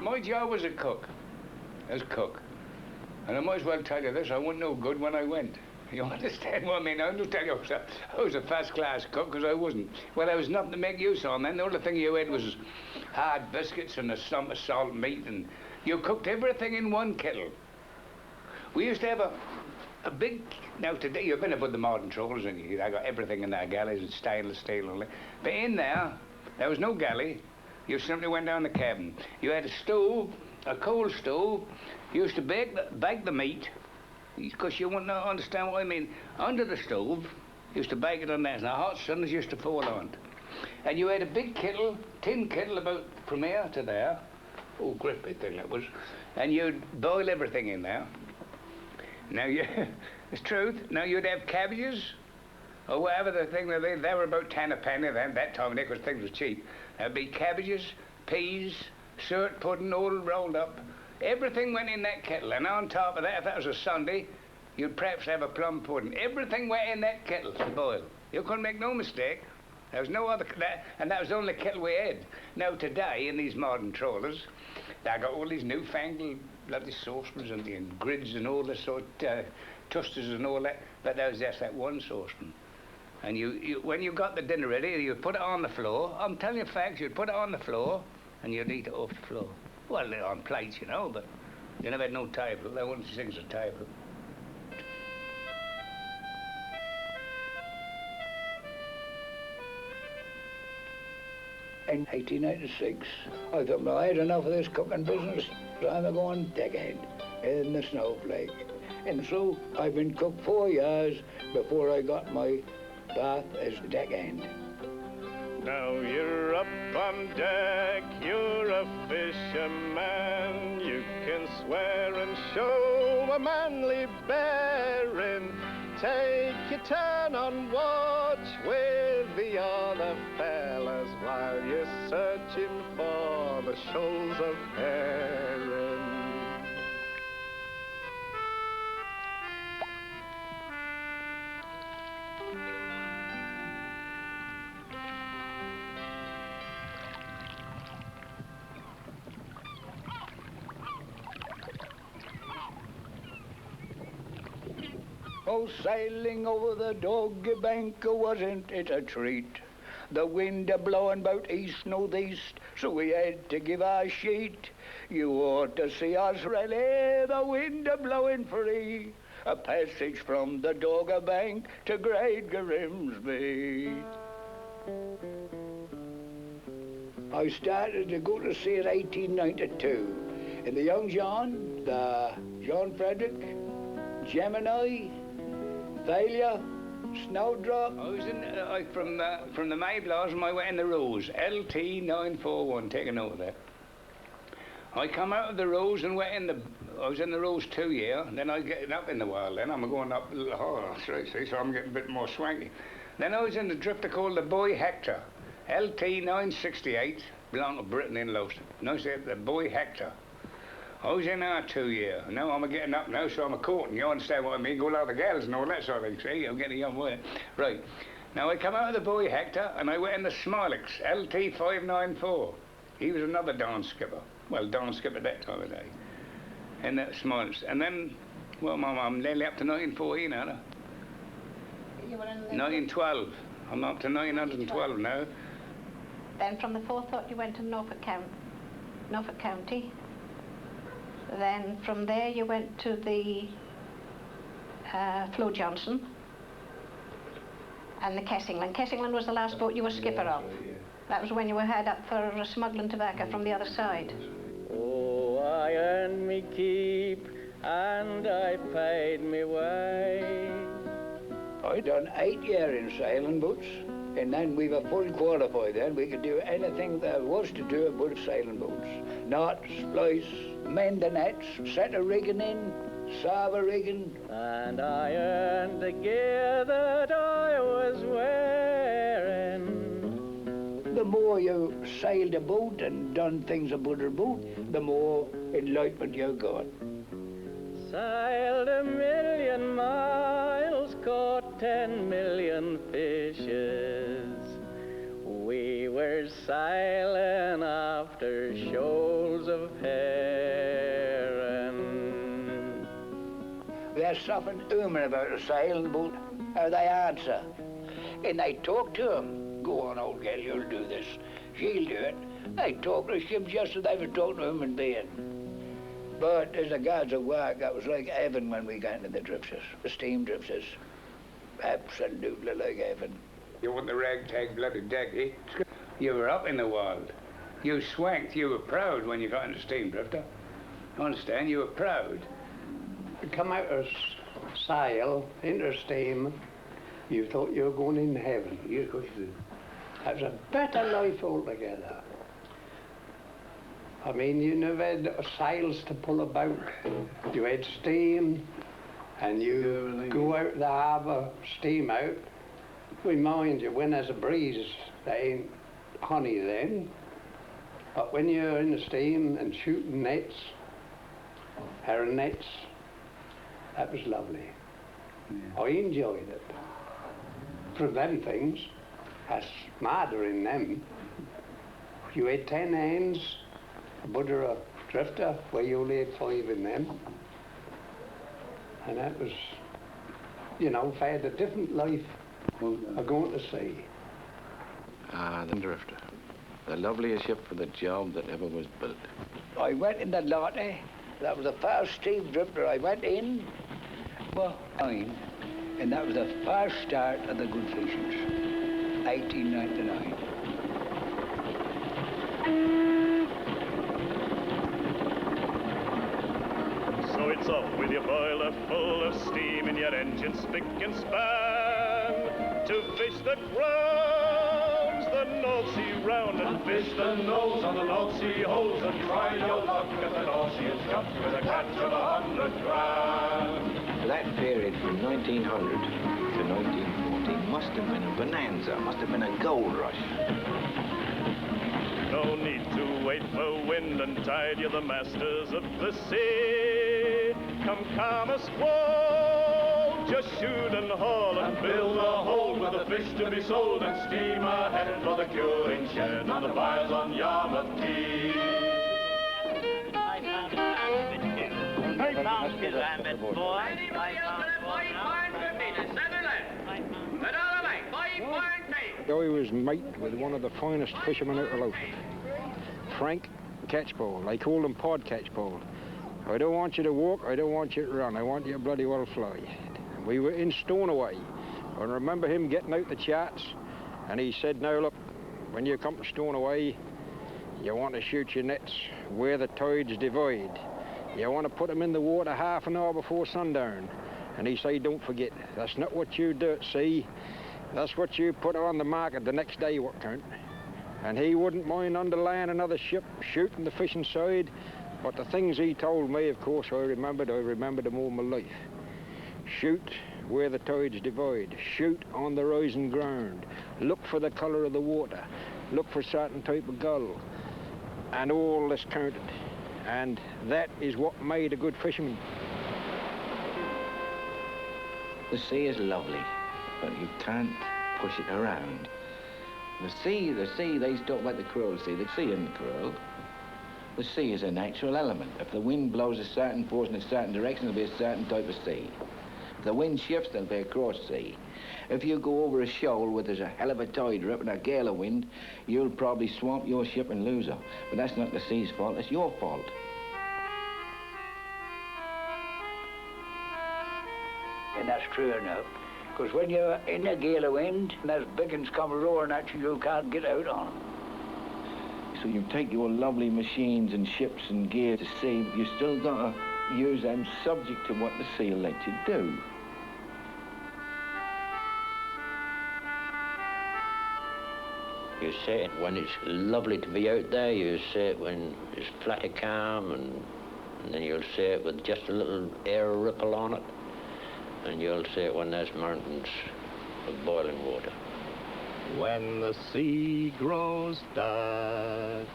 My job was a cook. As cook. And I might as well tell you this, I wasn't no good when I went. You understand what I mean? I'll just tell you, I was a first-class cook, because I wasn't. Well, there was nothing to make use of, man. The only thing you ate was hard biscuits and a stump of salt meat, and you cooked everything in one kettle. We used to have a big, now today, you've been about the modern trawlers, and I got everything in their galleys, and stainless steel and all that. But in there was no galley. You simply went down the cabin. You had a stove, a coal stove. You used to bake the meat, because you wouldn't understand what I mean. Under the stove, you used to bake it on that, and the hot suns used to fall on it. And you had a big kettle, tin kettle about from here to there. Oh, great big thing that was. And you'd boil everything in there. Now, it's truth. Now, you'd have cabbages, or whatever the thing they were about 10 a penny then, that time, because things were cheap. There'd be cabbages, peas, suet pudding, all rolled up. Everything went in that kettle, and on top of that, if that was a Sunday, you'd perhaps have a plum pudding. Everything went in that kettle to boil. You couldn't make no mistake. There was no other, and that was the only kettle we had. Now today, in these modern trawlers, they got all these newfangled bloody saucepans and grids and all this sort of tosters and all that, but there was just that one saucepan. And when you got the dinner ready, you'd put it on the floor. I'm telling you facts, you'd put it on the floor, and you'd eat it off the floor. Well, they're on plates, you know, but you never had no table. There wasn't such things as a table. In 1886, I thought, well, I had enough of this cooking business. I'm going deckhand in the snowflake. And so I've been cook 4 years before I got my bath as deckhand. Now you're up on deck, you're a fisherman. You can swear and show a manly bearing. Take your turn on watch with the other fellas while you're searching for the shoals of herring. Oh, sailing over the Doggy Bank, wasn't it a treat? The wind a-blowing about east-northeast, so we had to give our sheet. You ought to see us really, the wind a-blowing free. A passage from the Doggy Bank to Great Grimsby. I started to go to sea in 1892. And the young John, the John Frederick, Gemini, Failure, Snowdrop. I was in from the Mayblossom. I went in the Rose, LT 941. Take a note of that. I come out of the Rose and went in the. I was in the Rose 2 years. Then I get up in the world. Then I'm going up a little harder, see, so I'm getting a bit more swanky. Then I was in the drifter called the Boy Hector, LT 968, belonged to Britain in Lowston. And I said the Boy Hector. I was in there 2 years. Now I'm getting up now, so I'm a courting. You understand what I mean? Go out the gals and all that sort of thing. See, I'm getting a young boy. Right. Now I come out of the Boy Hector and I went in the Smilex, LT 594. He was another Don skipper. Well, Don skipper that time of day. And that Smilex. And then, well, I'm nearly up to 1914 now. You were in 1912. I'm up to 912 now. Then from the forethought you went to Norfolk County. Then from there you went to the Flo Johnson and the Kessingland. Kessingland was the last boat you were skipper of. That was when you were head up for smuggling tobacco from the other side. Oh, I earned me keep and I paid me way. I done 8 years in sailing boats, and then we were full qualified then. We could do anything there was to do about sailing boats. Knots, splice, mend the nets, set a rigging in, salve a rigging. And I earned the gear that I was wearing. The more you sailed a boat and done things about a boat, the more enlightenment you got. Sailed 1,000,000 miles, caught 10 million fishes. We were sailing after shoals of herring. they stop and humour about a sailing boat, how they answer. And they talk to him. Go on, old girl, you'll do this. She'll do it. They talk to ship just as they were talking to a human being. But as the guards of work, that was like heaven when we got into the drifters, the steam drifters. Absolutely like heaven. You want the ragtag bloody deck, eh? You were up in the world. You swanked, you were proud when you got into steam drifter. Understand, you were proud. You come out of sail into steam, you thought you were going in heaven. Yeah, of course you did. That was a better life altogether. I mean, you never had sails to pull about. You had steam, and you go out the harbour, steam out. We mind you, when there's a breeze, there ain't honey then. But when you're in the steam and shooting nets, herring nets, that was lovely. Yeah. I enjoyed it. For them things, that's madder in them. You had 10 hands, a butter a drifter, where you only had 5 in them. And that was, you know, if I had a different life of going to sea. Ah, the drifter. The loveliest ship for the job that ever was built. I went in the Lotte. That was the first steam drifter I went in. Well, and that was the first start of the good fishings, 1899. So it's off with your boiler full of steam and your engine spick and span to fish that rounds the North Sea round and fish the nose on the North Sea holes and try your luck at the North Sea Cup with a catch of 100 grand. That period from 1900 to 1940 must have been a bonanza, must have been a gold rush. No need to wait for wind and tide, you're the masters of the sea. Come calm a squall, just shoot and haul and build a hole with the fish to be sold and steam ahead for the curing shed on the piles on Yarmouth Quay. I was mate with one of the finest fishermen out of Lowship, Frank Catchpole. They called him Pod Catchpole. I don't want you to walk, I don't want you to run, I want you to bloody well fly. We were in Stornoway. I remember him getting out the charts, and he said, now look, when you come to Stornoway, you want to shoot your nets where the tides divide. You want to put them in the water half an hour before sundown. And he said, don't forget, that's not what you do at sea. That's what you put on the market the next day what count. And he wouldn't mind underlaying another ship, shooting the fish inside. But the things he told me, of course, I remembered them all my life. Shoot where the tides divide. Shoot on the rising ground. Look for the colour of the water. Look for a certain type of gull. And all this counted. And that is what made a good fisherman. The sea is lovely, but you can't push it around. The sea, they talk about the cruel sea. The sea isn't cruel. The sea is a natural element. If the wind blows a certain force in a certain direction, there'll be a certain type of sea. If the wind shifts, there'll be a cross sea. If you go over a shoal where there's a hell of a tide rip and a gale of wind, you'll probably swamp your ship and lose her. But that's not the sea's fault, it's your fault. And that's true enough. Because when you're in a gale of wind, and those big uns come roaring at you, you can't get out on them. So you take your lovely machines and ships and gear to sea, but you still got to use them subject to what the sea will let you do. You say it when it's lovely to be out there, you say it when it's flat and calm, and then you'll say it with just a little air ripple on it, and you'll say it when there's mountains of boiling water. When the sea grows dark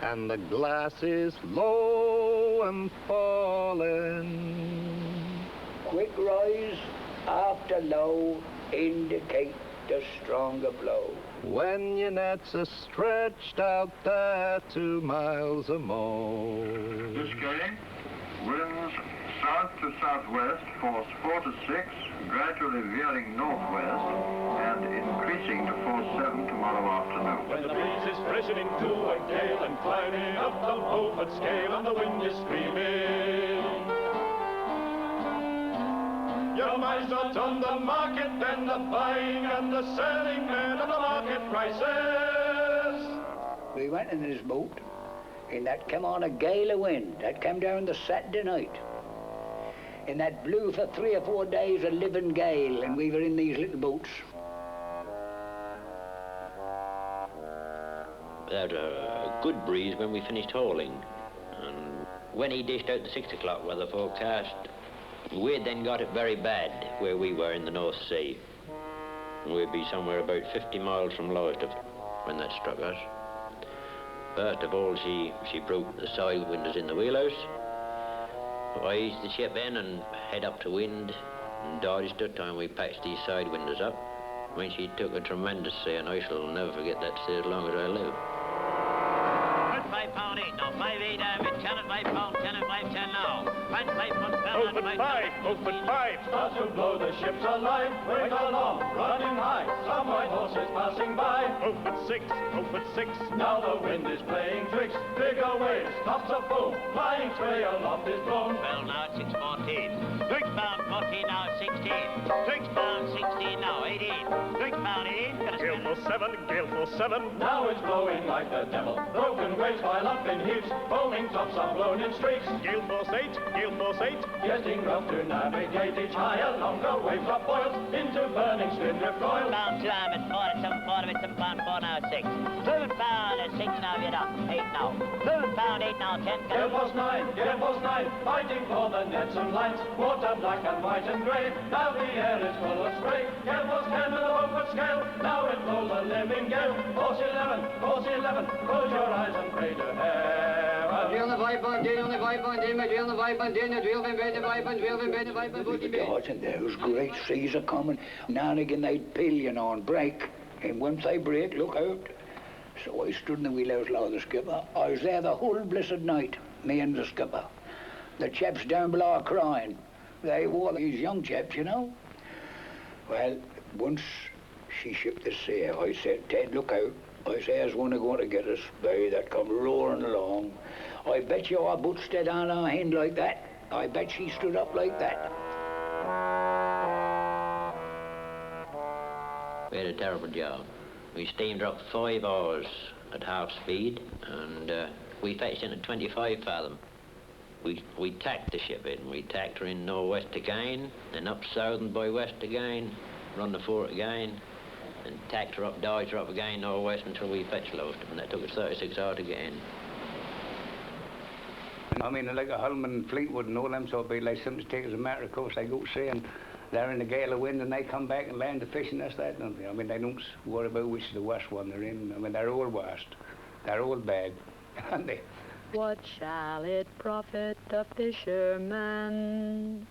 and the glass is low and falling, Quick rise after low indicate the stronger blow. when your nets are stretched out there 2 miles or more. This game, winds south to southwest, force 4 to 6, gradually veering northwest and increasing to force 7 tomorrow afternoon. When the breeze is freshening to a gale and climbing up the Beaufort scale and the wind is screaming, your mind's not on the market, then the buying and the selling and the market prices. We went in this boat, and that came on a gale of wind. That came down the Saturday night. And that blew for 3 or 4 days a living gale, and we were in these little boats. We had a good breeze when we finished hauling. And when he dished out the 6 o'clock weather forecast, we had then got it very bad where we were in the North Sea. And we'd be somewhere about 50 miles from Lowestoft when that struck us. First of all, she broke the side windows in the wheelhouse. I eased the ship in and head up to wind, and dodged it, and we patched these side windows up. When she took a tremendous sea, and I shall never forget that sea as long as I live. £5.8 now, 5.8 average, 10 at £5, 10 at £5, 10 now. Find 5 foot Open 5, open 5. Start to blow, the ship's alive. Wait along, running high. Some white horses passing by. Open 6, open 6. Now the wind is playing tricks. Bigger waves, tops of foam. Flying spray aloft is blown. Well, now it's 6.14. Twix pound 14 now, 16. Twix pound 16 now, 18. Twix pound 18. Gale for 7, gale for 7. Now it's blowing like the devil. Broken waves pile up in heaps. Foaming tops are blown in streaks. Gale force 8, gale force 8. Getting rough to navigate each higher, longer waves are boiled into burning spindrift oil. Pound 2 I'm at 4 at 7, 4 at 7 pound 4 now, 6. Fluid pound at 6 now, you know, 8 now. Fluid pound 8 now, 10. Gale force 9, gale force 9. Fighting for the nets and lines. Water black and white and grey. Now the air is full of spray. Gale force 10 to the Beaufort scale. Now it blows a living gale. Force 11, force 11. Close your eyes and pray to heaven. Those great seas are coming. Now and again they'd pillion on, break. And once they break, look out. So I stood in the wheelhouse below the skipper. I was there the whole blessed night, me and the skipper. The chaps down below are crying. They were these young chaps, you know. Well, once she shipped the sail, I said, Ted, look out. I say, there's one going to get us. They that come roaring along. I bet you our boat stood on our hand like that. I bet she stood up like that. We had a terrible job. We steamed her up 5 hours at half speed, and we fetched in at 25 fathom. We tacked the ship in. We tacked her in northwest again, then up south and by west again, run the fort again, and tacked her up, dodged her up again northwest until we fetched Lowestoft, and that took us 36 hours to get in. I mean, like a Hulman and Fleetwood and all them sort of be like something to take as a matter of course. They go to sea and they're in a gale of wind and they come back and land the fish and that's that. Don't they? I mean, they don't worry about which is the worst one they're in. I mean, they're all worst. They're all bad, aren't they? What shall it profit a fisherman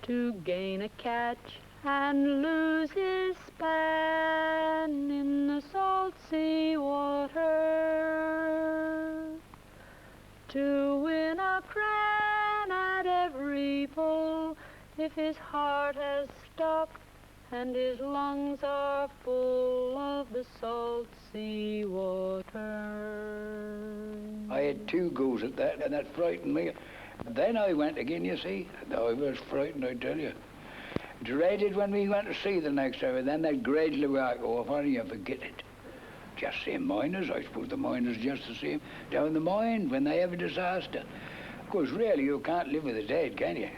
to gain a catch and lose his span in the salt sea water? To win a crown at every pull, if his heart has stopped and his lungs are full of the salt sea water. I had 2 goes at that, and that frightened me. Then I went again, you see. I was frightened, I tell you. Dreaded when we went to sea the next hour, then that gradually work off, and you forget it. Just same miners, I suppose the miners just the same. Down the mine, when they have a disaster. Of course, really, you can't live with the dead, can you?